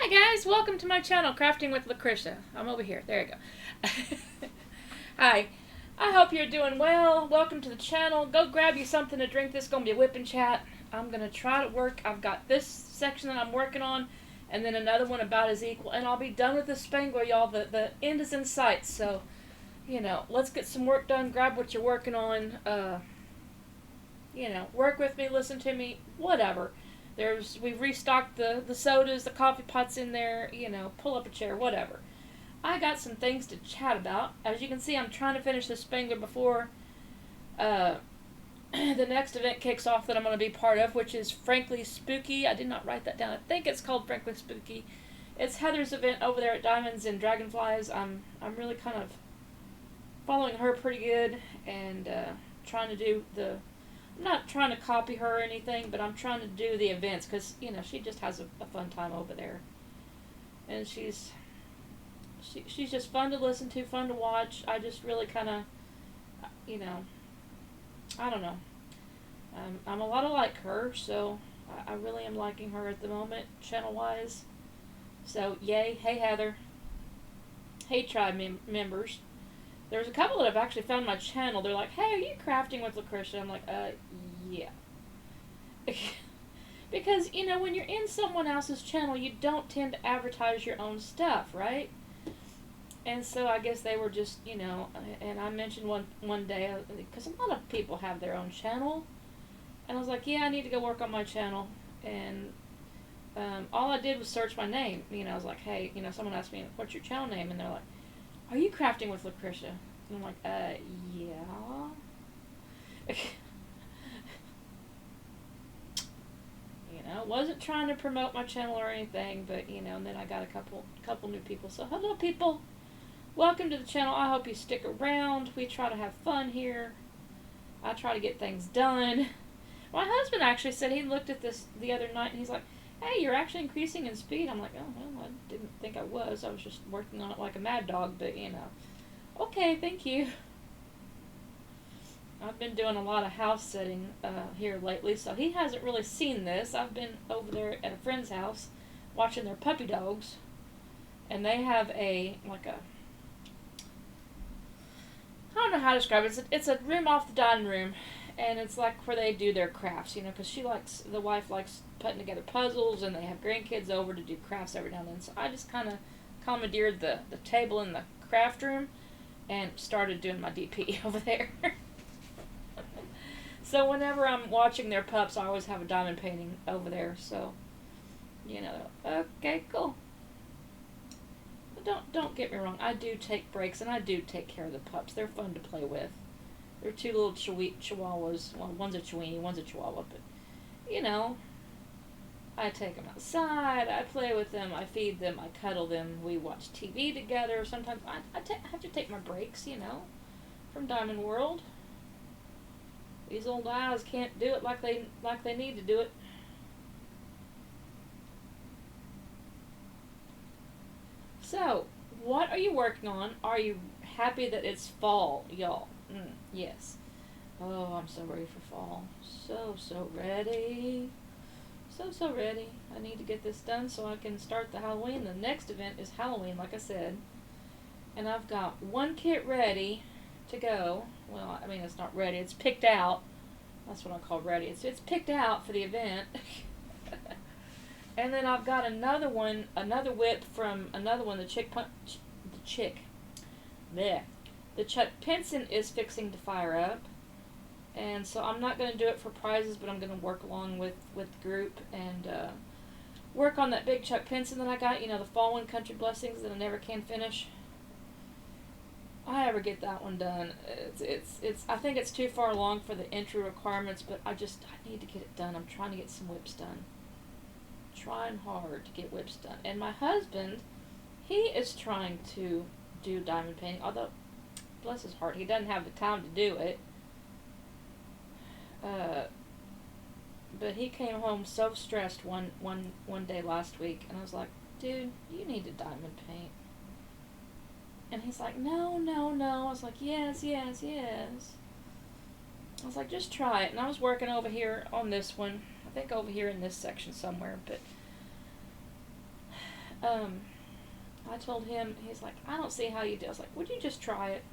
Hi guys, welcome to my channel, Crafting with Lucretia. I'm over here. There you go. Hi. I hope you're doing well. Welcome to the channel. Go grab you something to drink. This is going to be a whip and chat. I'm going to try to work. I've got this section that I'm working on, and then another one about as equal, and I'll be done with the Spangler, y'all. The end is in sight, so, let's get some work done. Grab what you're working on. Work with me, listen to me, whatever. We've restocked the sodas, the coffee pots in there, pull up a chair, whatever. I got some things to chat about. As you can see, I'm trying to finish this Spangler before the next event kicks off that I'm going to be part of, which is Frankly Spooky. I did not write that down. I think it's called Frankly Spooky. It's Heather's event over there at Diamonds and Dragonflies. I'm really kind of following her pretty good and trying to do I'm not trying to copy her or anything, but I'm trying to do the events because, she just has a fun time over there. And she's just fun to listen to, fun to watch. I just really kind of, I don't know. I'm a lot like her, so I really am liking her at the moment, channel-wise. So, yay. Hey, Heather. Hey, tribe members. There's a couple that have actually found my channel. They're like, hey, are you crafting with Lucretia? I'm like, yeah. Because, when you're in someone else's channel, you don't tend to advertise your own stuff, right? And so I guess they were just, and I mentioned one day, because a lot of people have their own channel. And I was like, yeah, I need to go work on my channel. And all I did was search my name. I was like, hey, someone asked me, what's your channel name? And they're like, are you crafting with Lucretia? And I'm like, yeah. Wasn't trying to promote my channel or anything, but, and then I got a couple new people. So, hello, people. Welcome to the channel. I hope you stick around. We try to have fun here. I try to get things done. My husband actually said he looked at this the other night, and he's like, hey, you're actually increasing in speed. I'm like, oh, well, I didn't think I was. I was just working on it like a mad dog, but, Okay, thank you. I've been doing a lot of house sitting here lately, so he hasn't really seen this. I've been over there at a friend's house watching their puppy dogs, and they have I don't know how to describe it. It's a room off the dining room, and it's like where they do their crafts, because the wife likes putting together puzzles, and they have grandkids over to do crafts every now and then. So I just kind of commandeered the table in the craft room and started doing my DP over there. So whenever I'm watching their pups, I always have a diamond painting over there. So, okay, cool. But don't get me wrong. I do take breaks, and I do take care of the pups. They're fun to play with. They're two little chihuahuas. Well, one's a chihuahua, one's a chihuahua. But, I take them outside. I play with them. I feed them. I cuddle them. We watch TV together. Sometimes I have to take my breaks, from Diamond World. These old eyes can't do it like they need to do it. So, what are you working on? Are you happy that it's fall, y'all? Yes. Oh, I'm so ready for fall. So ready. So ready. I need to get this done so I can start the Halloween. The next event is Halloween, like I said. And I've got one kit ready to go. Well, I mean, it's not ready. It's picked out. That's what I call ready. It's picked out for the event. And then I've got another whip from another one. The Chuck Pinson is fixing to fire up. And so I'm not going to do it for prizes, but I'm going to work along with the group and work on that big Chuck Pinson that I got. The Fall Wind Country Blessings that I never can finish. I ever get that one done. I think it's too far along for the entry requirements, but I need to get it done. I'm trying to get some whips done. Trying hard to get whips done. And my husband, he is trying to do diamond painting, although, bless his heart, he doesn't have the time to do it. But he came home so stressed one day last week, and I was like, dude, you need to diamond paint. And he's like, no. I was like, yes. I was like, just try it. And I was working over here on this one. I think over here in this section somewhere. But Um, I told him, he's like, I don't see how you do it. I was like, would you just try it?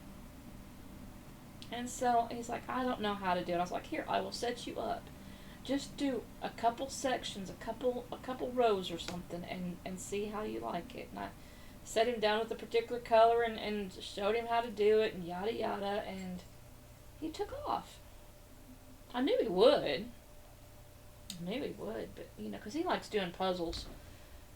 And so he's like, I don't know how to do it. I was like, here, I will set you up. Just do a couple sections, a couple rows or something, and see how you like it. And I set him down with a particular color and showed him how to do it and yada yada, and he took off. I knew he would. I knew he would, but because he likes doing puzzles.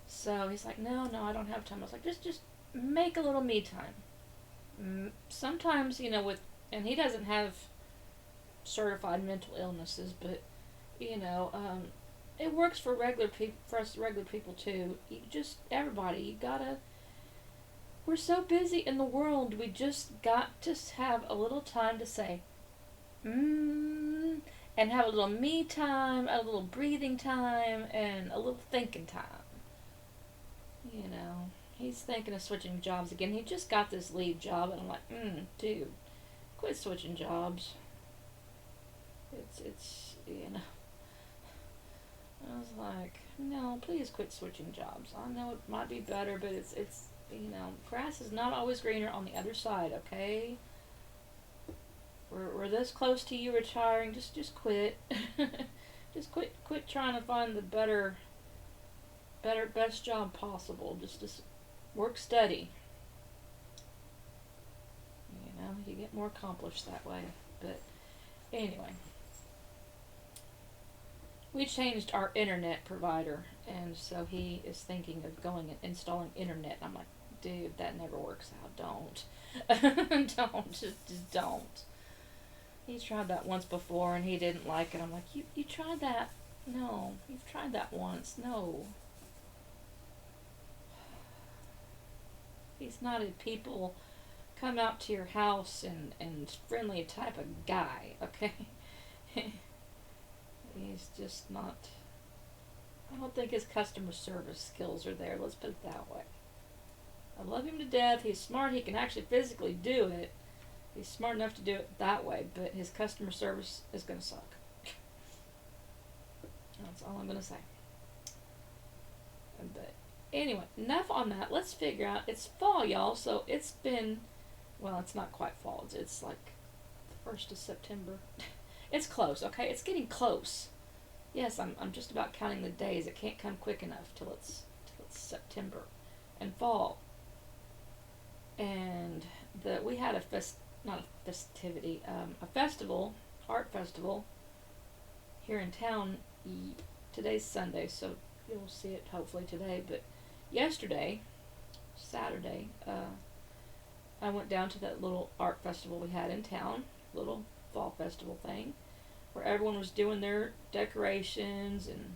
So he's like, no, no, I don't have time. I was like, just make a little me time. Sometimes, and he doesn't have certified mental illnesses, but it works for regular people, for us regular people too. Everybody, you gotta. We're so busy in the world, we just got to have a little time to say, and have a little me time, a little breathing time, and a little thinking time. He's thinking of switching jobs again. He just got this lead job, and I'm like, dude, quit switching jobs. It's. I was like, no, please quit switching jobs. I know it might be better, but it's grass is not always greener on the other side, okay? We're this close to you retiring. Just quit. Just quit trying to find the best job possible. Just work steady. You get more accomplished that way. But anyway, we changed our internet provider, and so he is thinking of going and installing internet. I'm like, dude, that never works out. Don't. Just don't. He's tried that once before and he didn't like it. I'm like, you tried that? No, you've tried that once. No. He's not a people come out to your house and friendly type of guy, okay? He's just not. I don't think his customer service skills are there. Let's put it that way. I love him to death. He's smart. He can actually physically do it. He's smart enough to do it that way, but his customer service is going to suck. That's all I'm going to say. But anyway, enough on that. Let's figure out. It's fall, y'all, so it's been, well, it's not quite fall. It's like the 1st of September. It's close, okay? It's getting close. Yes, I'm just about counting the days. It can't come quick enough till it's September and fall. And we had not a festivity, a festival, art festival here in town. Today's Sunday, so you'll see it hopefully today. But yesterday, Saturday, I went down to that little art festival we had in town, little fall festival thing, where everyone was doing their decorations and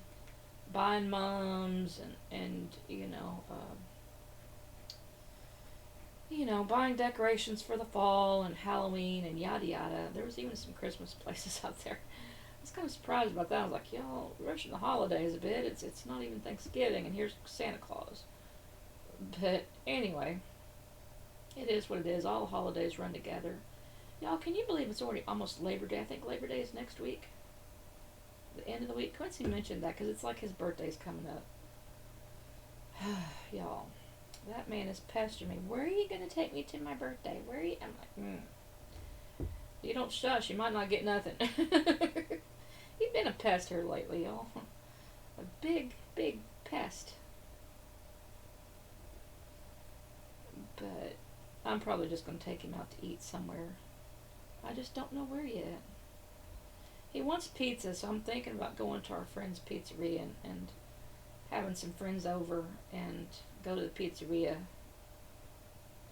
buying mums and buying decorations for the fall and Halloween and yada yada. There was even some Christmas places out there. I was kind of surprised about that. I was like, y'all rushing the holidays a bit. It's not even Thanksgiving, and here's Santa Claus. But anyway, it is what it is. All the holidays run together. Y'all, can you believe it's already almost Labor Day? I think Labor Day is next week. The end of the week. Quincy mentioned that because it's like his birthday's coming up. Y'all, that man is pestering me. Where are you going to take me to my birthday? Where are you? I'm like, You don't shush, you might not get nothing. You've been a pest here lately, y'all. A big, big pest. But I'm probably just going to take him out to eat somewhere. I just don't know where yet. He wants pizza, so I'm thinking about going to our friend's pizzeria and having some friends over and go to the pizzeria.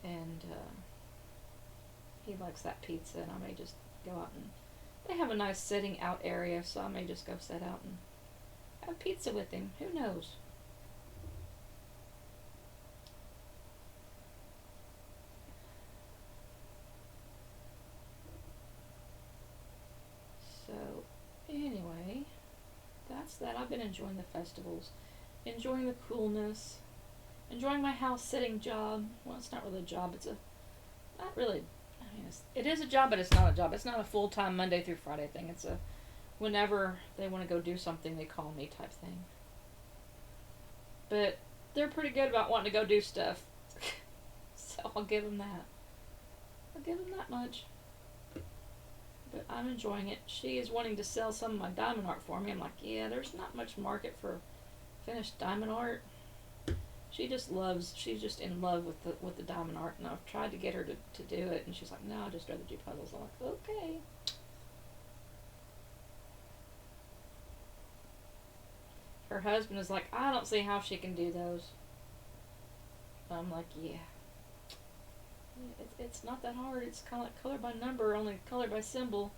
And he likes that pizza, and I may just go out and they have a nice sitting out area, so I may just go sit out and have pizza with him. Who knows? So, anyway, that's that. I've been enjoying the festivals, enjoying the coolness, enjoying my house sitting job. Well, it's not really a job. It's not really. I mean, it is a job, but it's not a job. It's not a full-time Monday through Friday thing. It's a whenever they want to go do something, they call me type thing. But they're pretty good about wanting to go do stuff. So I'll give them that. I'll give them that much. But I'm enjoying it. She is wanting to sell some of my diamond art for me. I'm like, yeah, there's not much market for finished diamond art. She's just in love with the diamond art, and I've tried to get her to do it, and she's like, no, I'd just rather do puzzles. I'm like, okay. Her husband is like, I don't see how she can do those. I'm like, yeah. It's not that hard. It's kind of like color by number, only color by symbol.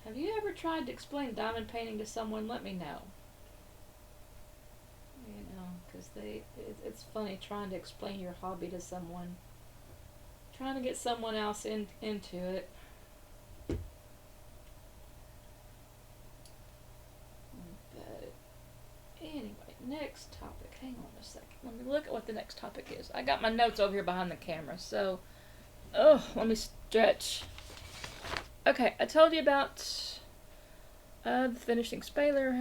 Have you ever tried to explain diamond painting to someone? Let me know. Because it's funny trying to explain your hobby to someone. Trying to get someone else into it. But anyway, next topic. Hang on a second. Let me look at what the next topic is. I got my notes over here behind the camera, so let me stretch. Okay, I told you about the finishing spaler.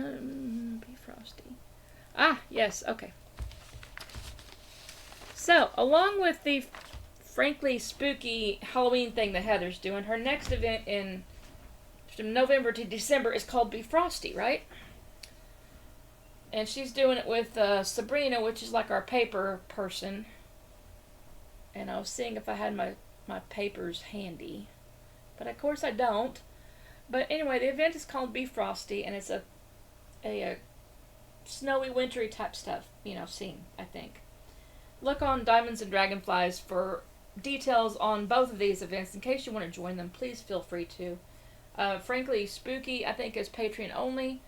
Be frosty. Ah, yes, okay. So, along with the frankly spooky Halloween thing that Heather's doing, her next event from November to December is called Be Frosty, right? And she's doing it with Sabrina, which is like our paper person. And I was seeing if I had my papers handy. But of course I don't. But anyway, the event is called Be Frosty, and it's a snowy, wintry type stuff, scene, I think. Look on Diamonds and Dragonflies for details on both of these events. In case you want to join them, please feel free to. Frankly, Spooky, I think, is Patreon only.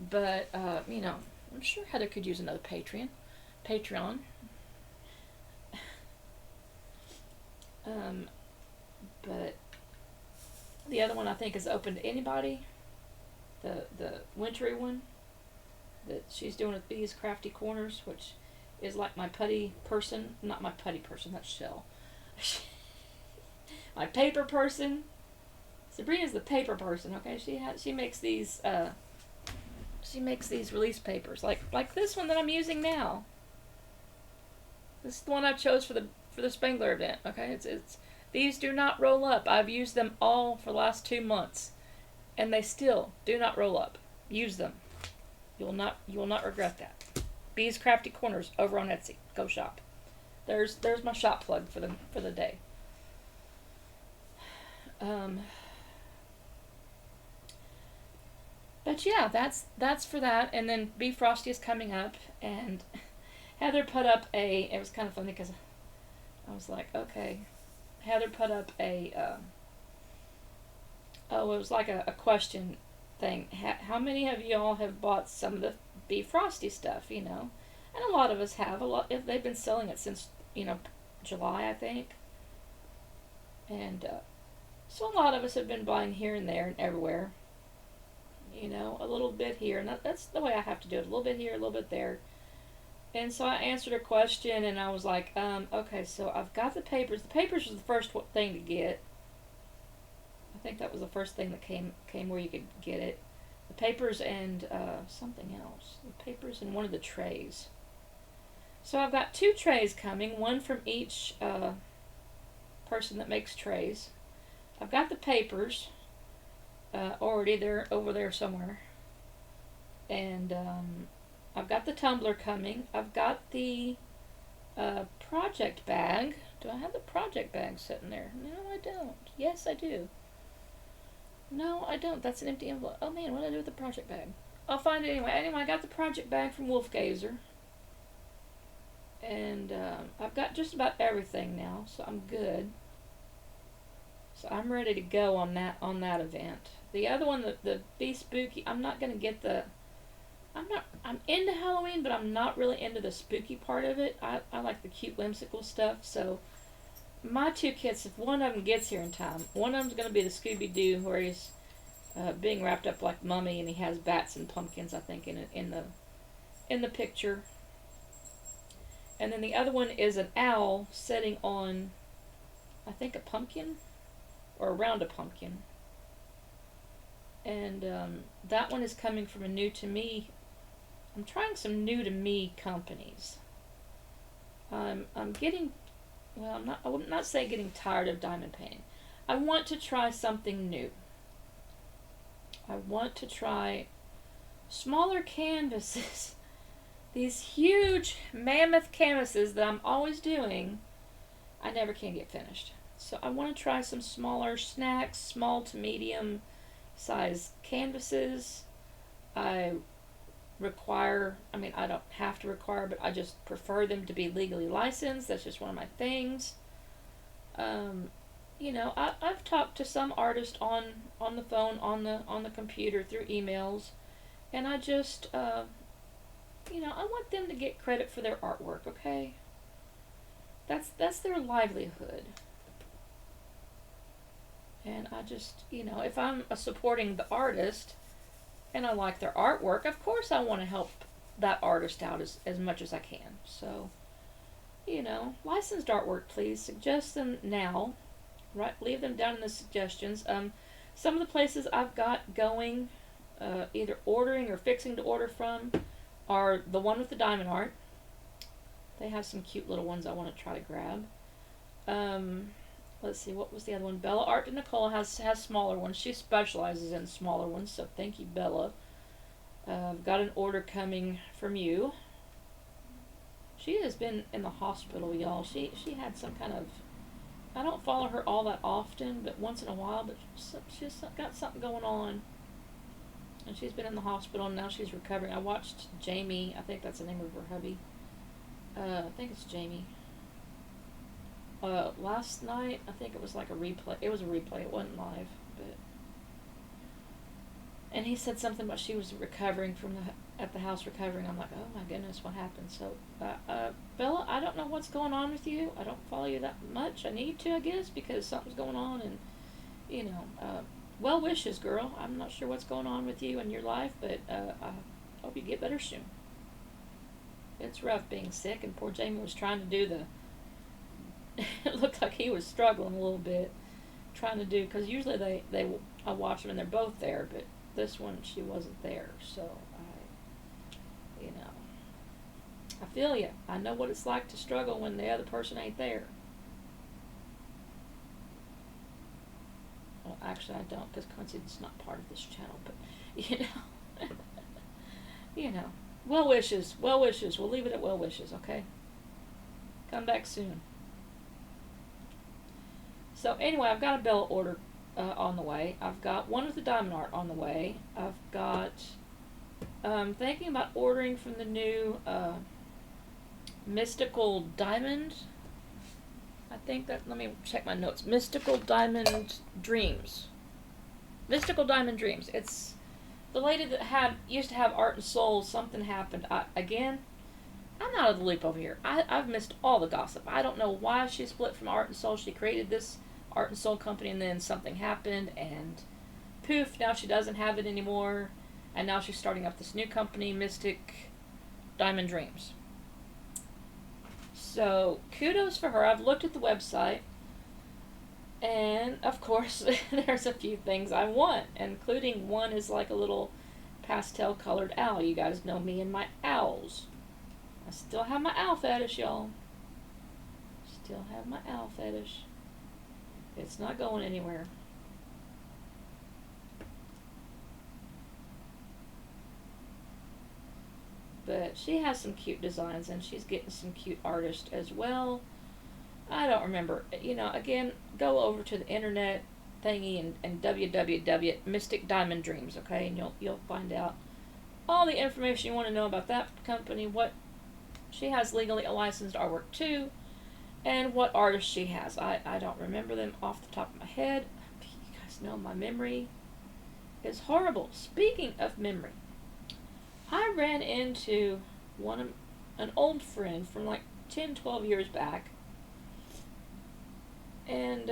But, I'm sure Heather could use another Patreon. But the other one, I think, is open to anybody. The wintry one that she's doing with Bee's Crafty Corners, which is like my putty person. Not my putty person, that's Shell. My paper person. Sabrina's the paper person, okay? She makes these release papers, like this one that I'm using now. This is the one I chose for the Spangler event, okay? It's these do not roll up. I've used them all for the last 2 months, and they still do not roll up. Use them. You will not regret that. Bee's Crafty Corners over on Etsy. Go shop. There's my shop plug for the day. But yeah, that's for that. And then Be Frosty is coming up, and Heather put up it was kind of funny because I was like, okay. Heather put up it was like a question thing. How many of y'all have bought some of the Be Frosty stuff, And a lot of us have. If they've been selling it since, July, I think. And so a lot of us have been buying here and there and everywhere. A little bit here, and that's the way I have to do it. A little bit here, a little bit there. And so I answered her question, and I was like, okay, so I've got the papers. The papers was the first thing to get. I think that was the first thing that came where you could get it. The papers and something else. The papers and one of the trays. So I've got 2 trays coming, one from each person that makes trays. I've got the papers already. They're over there somewhere. And I've got the tumbler coming. I've got the project bag. Do I have the project bag sitting there? No, I don't. Yes, I do. No, I don't. That's an empty envelope. Oh man, what did I do with the project bag? I'll find it anyway. Anyway, I got the project bag from Wolfgazer. And I've got just about everything now, so I'm good. So I'm ready to go on that event. The other one, the Be Spooky, I'm not going to get I'm into Halloween, but I'm not really into the spooky part of it. I like the cute whimsical stuff, so my 2 kits, if one of them gets here in time, one of them's going to be the Scooby-Doo, where he's being wrapped up like Mummy, and he has bats and pumpkins, I think, in the picture. And then the other one is an owl sitting on, I think, a pumpkin, or around a pumpkin. And that one is coming from a new to me I'm trying some new to me companies. I'm getting, well, I would not say getting tired of diamond painting. I want to try something new. I want to try smaller canvases. These huge mammoth canvases that I'm always doing, I never can get finished. So I want to try some smaller snacks, small to medium size canvases. I I don't have to require, but I just prefer them to be legally licensed. That's just one of my things. Um, I've talked to some artists on the phone, on the computer, through emails, and I just, I want them to get credit for their artwork. Okay, that's their livelihood, and I just, if I'm supporting the artist and I like their artwork, of course I want to help that artist out as much as I can. So, licensed artwork, please suggest them now. Right, leave them down in the suggestions. Some of the places I've got going, either ordering or fixing to order from, are the one with the diamond art. They have some cute little ones I want to try to grab. Let's see, what was the other one? Bella Art to Nicole has smaller ones. She specializes in smaller ones, so thank you, Bella. I've got an order coming from you. She has been in the hospital, y'all. She had some kind of, I don't follow her all that often, but once in a while, but she's got something going on. And she's been in the hospital, and now she's recovering. I watched Jamie, I think that's the name of her hubby. I think it's Jamie. Last night, I think it was like a replay. It was a replay. It wasn't live, but. And he said something about she was recovering at the house recovering. I'm like, oh my goodness, what happened? So, Bella, I don't know what's going on with you. I don't follow you that much. I need to, I guess, because something's going on, and well wishes, girl. I'm not sure what's going on with you and your life, but I hope you get better soon. It's rough being sick, and poor Jamie was trying to do the. It looked like he was struggling a little bit, trying to do, because usually I watch them and they're both there, but this one she wasn't there, so I feel you. I know what it's like to struggle when the other person ain't there. Well, actually I don't, because Quincy is not part of this channel, but well wishes. We'll leave it at well wishes, okay? Come back soon. So anyway, I've got a Bella order on the way. I've got one with the diamond art on the way. I've got, thinking about ordering from the new Mystical Diamond. I think that, let me check my notes. Mystical Diamond Dreams. Mystical Diamond Dreams. It's the lady that used to have Art and Soul. Something happened. I'm out of the loop over here. I've missed all the gossip. I don't know why she split from Art and Soul. She created this Art and Soul company, and then something happened, and poof, now she doesn't have it anymore, and now she's starting up this new company, Mystic Diamond Dreams. So, kudos for her. I've looked at the website, and of course, there's a few things I want, including one is like a little pastel colored owl. You guys know me and my owls. I still have my owl fetish, y'all. Still have my owl fetish. It's not going anywhere. But she has some cute designs, and she's getting some cute artists as well. I don't remember. Again, go over to the internet thingy and www Mystic Diamond Dreams, okay? And you'll find out all the information you want to know about that company, what she has legally licensed artwork too, and what artists she has. I don't remember them off the top of my head. You guys know my memory is horrible. Speaking of memory, I ran into an old friend from like 10, 12 years back, and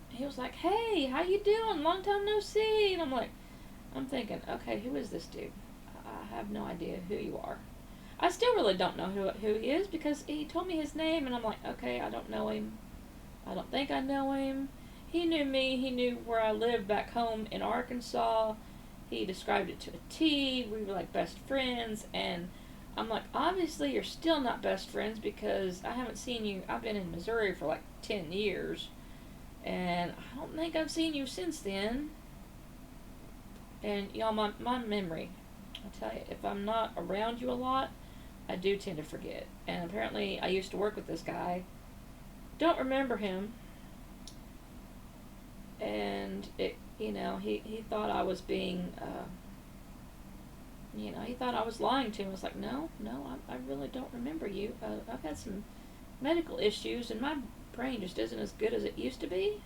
he was like, "Hey, how you doing? Long time no see." And I'm thinking, okay, who is this dude? I have no idea who you are. I still really don't know who he is, because he told me his name, and I'm like, okay, I don't know him. I don't think I know him. He knew me. He knew where I lived back home in Arkansas. He described it to a T. We were like best friends, and I'm like, obviously you're still not best friends because I haven't seen you. I've been in Missouri for like 10 years, and I don't think I've seen you since then. And y'all, my memory, I tell you, if I'm not around you a lot, I do tend to forget. And apparently I used to work with this guy. Don't remember him. And he thought I was being, he thought I was lying to him. I was like, no, I really don't remember you. I've had some medical issues, and my brain just isn't as good as it used to be.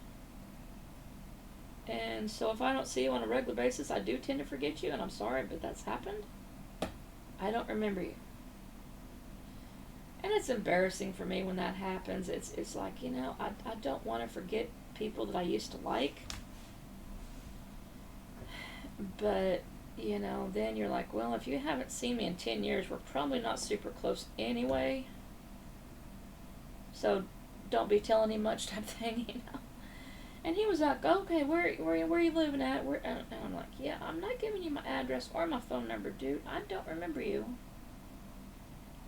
And so if I don't see you on a regular basis, I do tend to forget you, and I'm sorry, but that's happened. I don't remember you. And it's embarrassing for me when that happens. It's like, I don't want to forget people that I used to like. But, then you're like, well, if you haven't seen me in 10 years, we're probably not super close anyway. So don't be telling him much type thing, And he was like, okay, where are you living at? And I'm like, yeah, I'm not giving you my address or my phone number, dude. I don't remember you.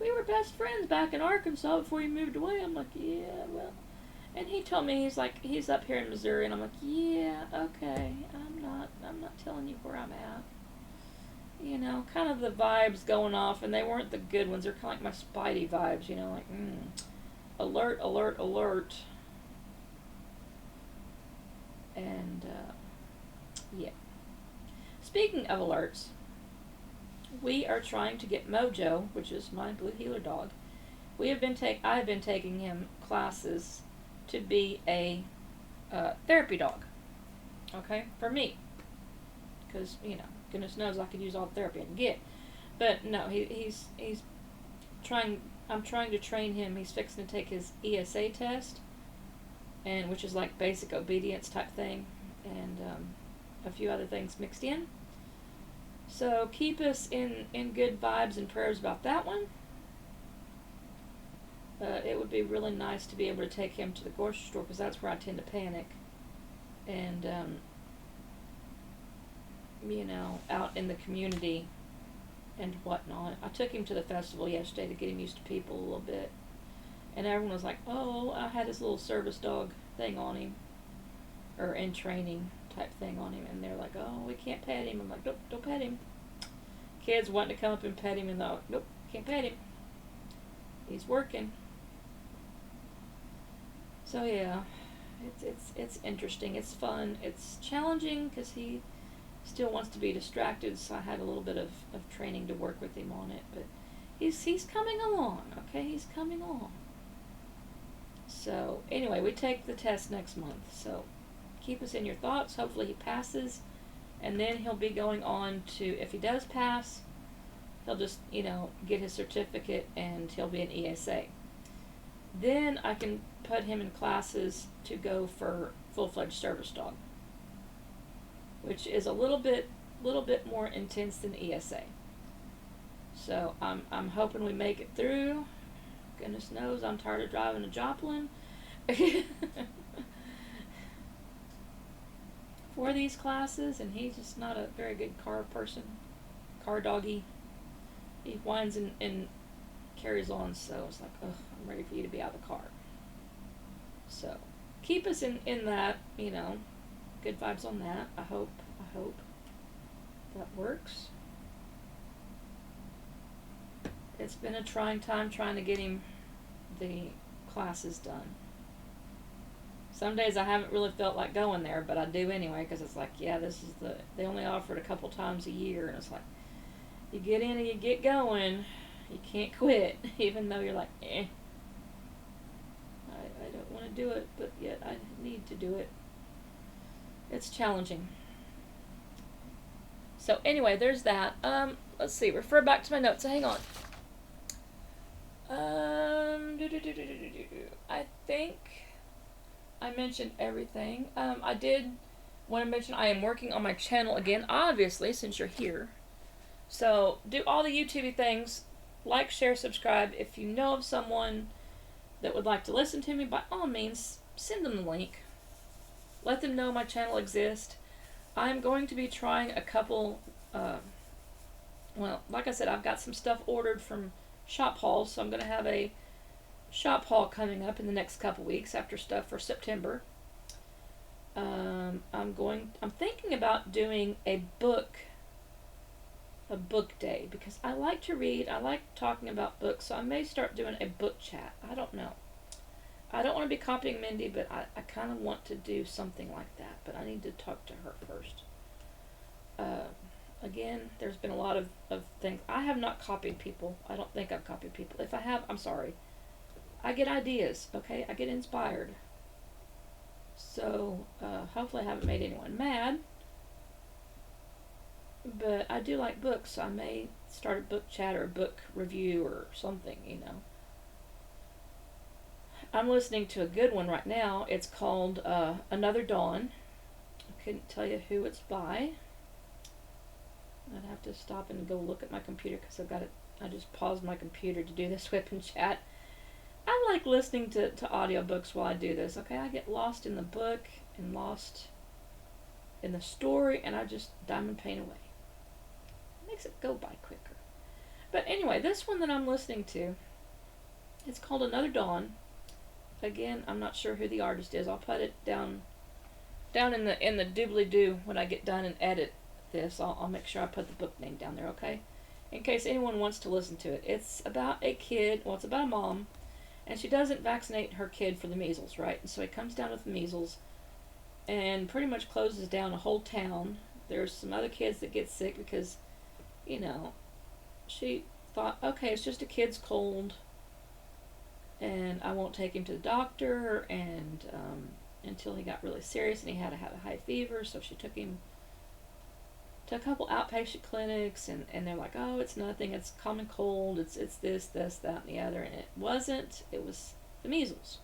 We were best friends back in Arkansas before you moved away. I'm like, yeah, well. And he told me, he's up here in Missouri, and I'm like, yeah, okay. I'm not telling you where I'm at. Kind of the vibes going off, and they weren't the good ones. They're kind of like my Spidey vibes, like, alert, alert, alert. And, yeah. Speaking of alerts, we are trying to get Mojo, which is my blue heeler dog. I have been taking him classes to be a therapy dog. Okay? For me. Because, goodness knows I could use all the therapy I can get. But, no, he's trying, I'm trying to train him. He's fixing to take his ESA test, and which is like basic obedience type thing, and a few other things mixed in. So keep us in good vibes and prayers about that one. It would be really nice to be able to take him to the grocery store, because that's where I tend to panic. And, out in the community and whatnot. I took him to the festival yesterday to get him used to people a little bit. And everyone was like, oh, I had his little service dog thing on him. Or in training type thing on him. And they're like, oh, we can't pet him. I'm like, nope, don't pet him. Kids wanting to come up and pet him, and they're like, nope, can't pet him. He's working. So yeah, it's interesting. It's fun. It's challenging because he still wants to be distracted. So I had a little bit of training to work with him on it. But he's coming along. Okay, he's coming along. So anyway, we take the test next month. So keep us in your thoughts. Hopefully he passes. And then he'll be going on to, if he does pass, he'll just, get his certificate and he'll be an ESA. Then I can put him in classes to go for full-fledged service dog, which is a little bit more intense than ESA. So I'm hoping we make it through. Goodness knows I'm tired of driving a Joplin. For these classes, and he's just not a very good car doggy. He whines and carries on, so it's like, ugh, I'm ready for you to be out of the car. So keep us in that, good vibes on that. I hope that works. It's been a trying time trying to get him the classes done. Some days I haven't really felt like going there, but I do anyway, because it's like, yeah, they only offer it a couple times a year, and it's like, you get in and you get going, you can't quit, even though you're like, I don't want to do it, but yet I need to do it. It's challenging. So anyway, there's that. Let's see, refer back to my notes, so hang on. I think I mentioned everything. I did want to mention I am working on my channel again, obviously, since you're here. So do all the YouTube things. Like, share, subscribe. If you know of someone that would like to listen to me, by all means, send them the link. Let them know my channel exists. I'm going to be trying a couple, well, like I said, I've got some stuff ordered from shop hauls, so I'm going to have a shop haul coming up in the next couple weeks after stuff for September. I'm thinking about doing a book day because I like to read. I like talking about books, so I may start doing a book chat. I don't know. I don't want to be copying Mindy, but I kind of want to do something like that. But I need to talk to her first. Again, there's been a lot of things. I have not copied people. I don't think I've copied people. If I have, I'm sorry. I get ideas, okay? I get inspired. So, hopefully I haven't made anyone mad. But I do like books, so I may start a book chat or a book review or something, you know. I'm listening to a good one right now. It's called Another Dawn. I couldn't tell you who it's by. I'd have to stop and go look at my computer because I just paused my computer to do this whip and chat. I like listening to audiobooks while I do this, okay? I get lost in the book and lost in the story, and I just diamond paint away. It makes it go by quicker. But anyway, this one that I'm listening to, it's called Another Dawn. Again, I'm not sure who the artist is. I'll put it down in the doobly-doo when I get done and edit this. I'll make sure I put the book name down there, okay? In case anyone wants to listen to it. It's about a kid, well, it's about a mom, and she doesn't vaccinate her kid for the measles, right? And so he comes down with the measles and pretty much closes down a whole town. There's some other kids that get sick because, you know, she thought, okay, it's just a kid's cold, and I won't take him to the doctor, and until he got really serious and he had to have a high fever, so she took him to a couple outpatient clinics, and they're like, oh, it's nothing, it's common cold, it's this, that, and the other, and it wasn't, it was the measles.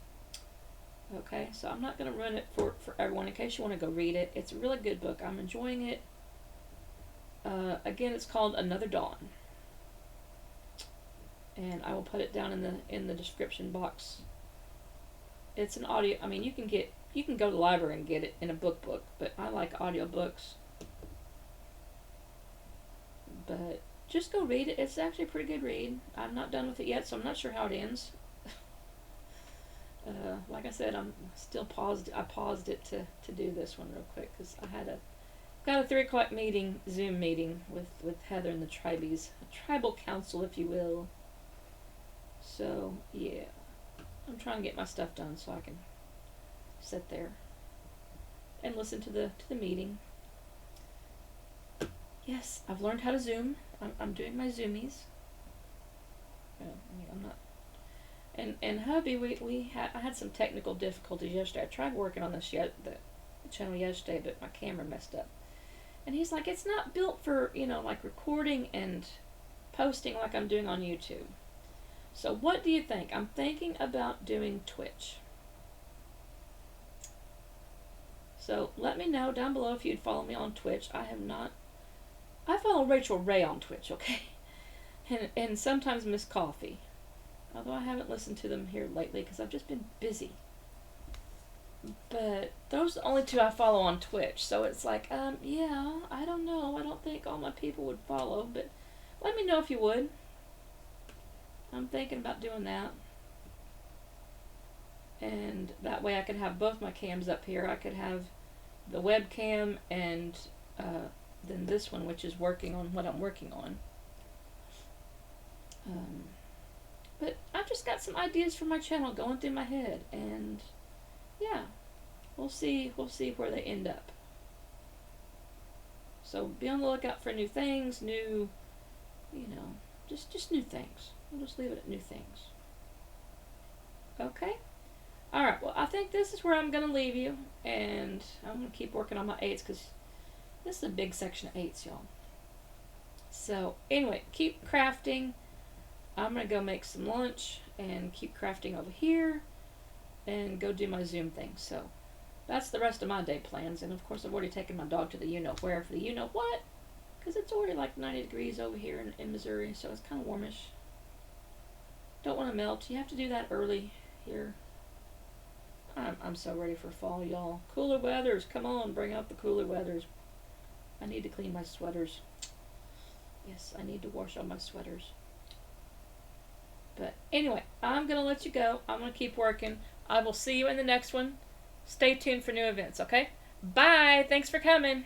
Okay, so I'm not going to ruin it for everyone in case you want to go read it. It's a really good book. I'm enjoying it. Again, it's called Another Dawn. And I will put it down in the description box. It's an audio, I mean, you can go to the library and get it in a book, but I like audiobooks. But just go read it. It's actually a pretty good read. I'm not done with it yet, so I'm not sure how it ends. Like I said, I'm still paused. I paused it to do this one real quick because I had got a 3 o'clock meeting, Zoom meeting with Heather and the Tribies, a tribal council, if you will. So yeah, I'm trying to get my stuff done so I can sit there and listen to the meeting. Yes, I've learned how to Zoom. I'm doing my Zoomies. Well, I mean, I'm not. And hubby, I had some technical difficulties yesterday. I tried working on the channel yesterday, but my camera messed up. And he's like, it's not built for, you know, like recording and posting like I'm doing on YouTube. So what do you think? I'm thinking about doing Twitch. So let me know down below if you'd follow me on Twitch. I have not. I follow Rachel Ray on Twitch, okay? And sometimes Miss Coffee. Although I haven't listened to them here lately because I've just been busy. But those are the only 2 I follow on Twitch. So it's like, yeah, I don't know. I don't think all my people would follow. But let me know if you would. I'm thinking about doing that. And that way I could have both my cams up here. I could have the webcam and then this one, which is working on what I'm working on. But I've just got some ideas for my channel going through my head, and yeah, we'll see where they end up. So be on the lookout for new things, new, you know, just new things. We'll just leave it at new things. Okay? Alright, well, I think this is where I'm going to leave you, and I'm going to keep working on my 8s, because this is a big section of 8s, y'all. So, anyway, keep crafting. I'm going to go make some lunch and keep crafting over here and go do my Zoom thing. So that's the rest of my day plans. And of course I've already taken my dog to the you-know-where for the you-know-what, because it's already like 90 degrees over here in Missouri, so it's kind of warmish. Don't want to melt. You have to do that early here. I'm so ready for fall, y'all. Cooler weathers. Come on, bring out the cooler weathers. I need to clean my sweaters. Yes, I need to wash all my sweaters. But anyway, I'm going to let you go. I'm going to keep working. I will see you in the next one. Stay tuned for new events, okay? Bye. Thanks for coming.